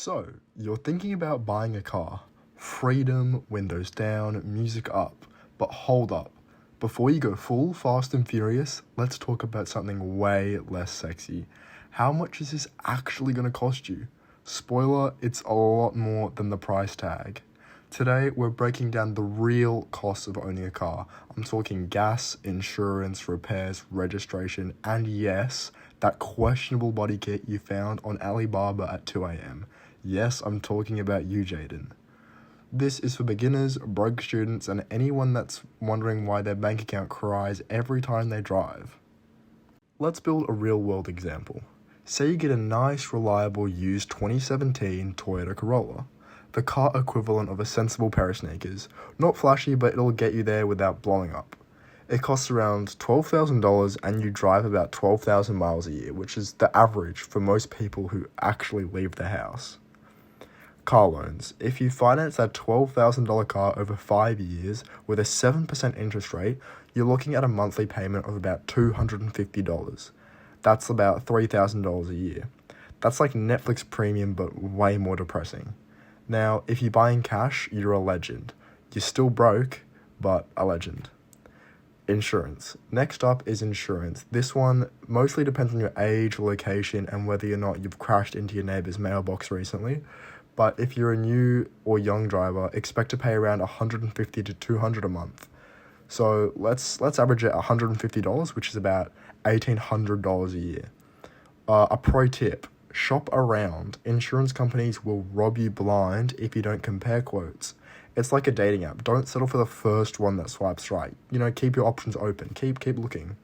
So, you're thinking about buying a car. Freedom, windows down, music up. But hold up. Before you go full Fast and Furious, let's talk about something way less sexy. How much is this actually going to cost you? Spoiler, it's a lot more than the price tag. Today, we're breaking down the real costs of owning a car. I'm talking gas, insurance, repairs, registration, and yes, that questionable body kit you found on Alibaba at 2 a.m. Yes, I'm talking about you, Jaden. This is for beginners, broke students, and anyone that's wondering why their bank account cries every time they drive. Let's build a real-world example. Say you get a nice, reliable, used 2017 Toyota Corolla, the car equivalent of a sensible pair of sneakers. Not flashy, but it'll get you there without blowing up. It costs around $12,000 and you drive about 12,000 miles a year, which is the average for most people who actually leave the house. Car loans. If you finance that $12,000 car over 5 years with a 7% interest rate, you're looking at a monthly payment of about $250. That's about $3,000 a year. That's like Netflix Premium, but way more depressing. Now, if you buy in cash, you're a legend. You're still broke, but a legend. Insurance. Next up is insurance. This one mostly depends on your age, location, and whether or not you've crashed into your neighbor's mailbox recently. But if you're a new or young driver, expect to pay around $150 to $200 a month. So let's average it $150, which is about $1,800 a year. A pro tip, shop around. Insurance companies will rob you blind if you don't compare quotes. It's like a dating app. Don't settle for the first one that swipes right. Keep your options open. Keep looking.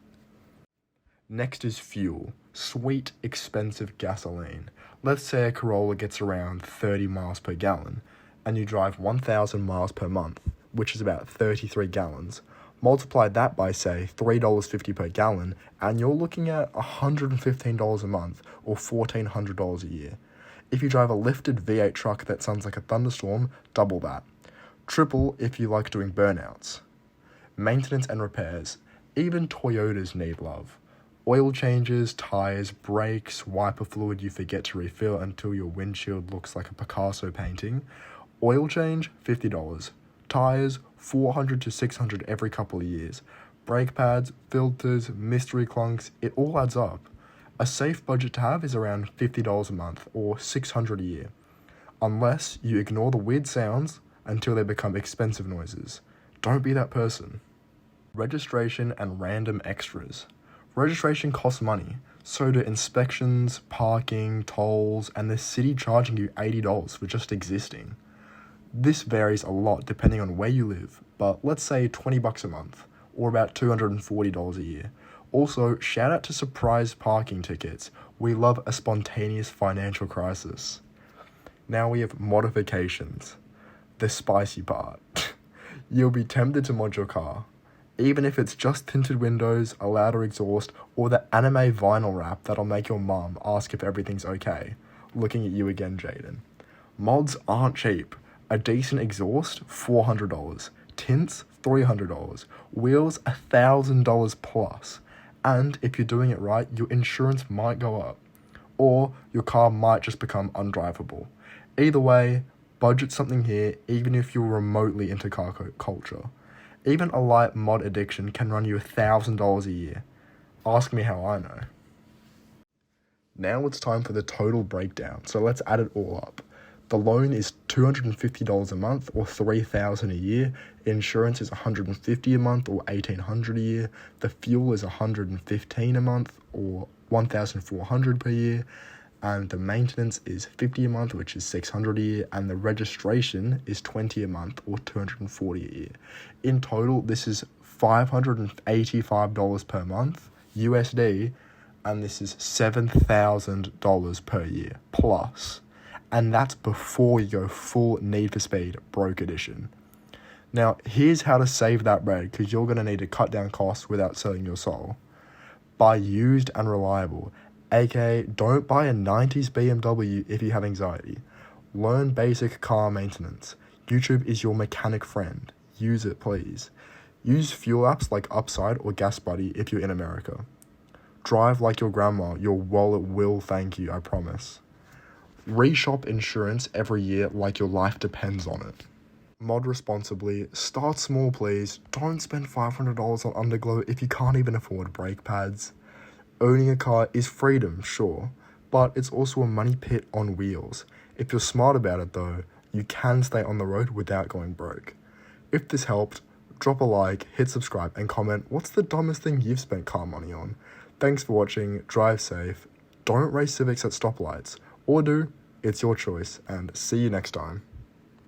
Next is fuel. Sweet, expensive gasoline. Let's say a Corolla gets around 30 miles per gallon, and you drive 1,000 miles per month, which is about 33 gallons. Multiply that by, say, $3.50 per gallon, and you're looking at $115 a month, or $1,400 a year. If you drive a lifted V8 truck that sounds like a thunderstorm, double that. Triple if you like doing burnouts. Maintenance and repairs. Even Toyotas need love. Oil changes, tires, brakes, wiper fluid you forget to refill until your windshield looks like a Picasso painting. Oil change, $50. Tires, $400 to $600 every couple of years. Brake pads, filters, mystery clunks, it all adds up. A safe budget to have is around $50 a month, or $600 a year. Unless you ignore the weird sounds until they become expensive noises. Don't be that person. Registration and random extras. Registration costs money, so do inspections, parking, tolls, and the city charging you $80 for just existing. This varies a lot depending on where you live, but let's say $20 a month, or about $240 a year. Also, shout out to surprise parking tickets. We love a spontaneous financial crisis. Now we have modifications. The spicy part. You'll be tempted to mod your car. Even if it's just tinted windows, a louder exhaust, or the anime vinyl wrap that'll make your mum ask if everything's okay. Looking at you again, Jaden. Mods aren't cheap. A decent exhaust, $400. Tints, $300. Wheels, $1,000 plus. And if you're doing it right, your insurance might go up. Or your car might just become undrivable. Either way, budget something here, even if you're remotely into car culture. Even a light mod addiction can run you $1,000 a year. Ask me how I know. Now it's time for the total breakdown, so let's add it all up. The loan is $250 a month, or $3,000 a year. Insurance is $150 a month, or $1,800 a year. The fuel is $115 a month, or $1,400 per year. And the maintenance is $50 a month, which is $600 a year, and the registration is $20 a month, or $240 a year. In total, this is $585 per month, USD, and this is $7,000 per year, plus. And that's before you go full Need for Speed Broke Edition. Now, here's how to save that bread, because you're going to need to cut down costs without selling your soul. Buy used and reliable. aka don't buy a 90s BMW if you have anxiety. Learn basic car maintenance. YouTube is your mechanic friend. Use it, please. Use fuel apps like Upside or Gas Buddy if you're in America. Drive like your grandma. Your wallet will thank you, I promise. Reshop insurance every year like your life depends on it. Mod responsibly, start small please, don't spend $500 on underglow if you can't even afford brake pads. Owning a car is freedom, sure, but it's also a money pit on wheels. If you're smart about it though, you can stay on the road without going broke. If this helped, drop a like, hit subscribe, and comment what's the dumbest thing you've spent car money on. Thanks for watching, drive safe, don't race Civics at stoplights, or do, it's your choice, and see you next time.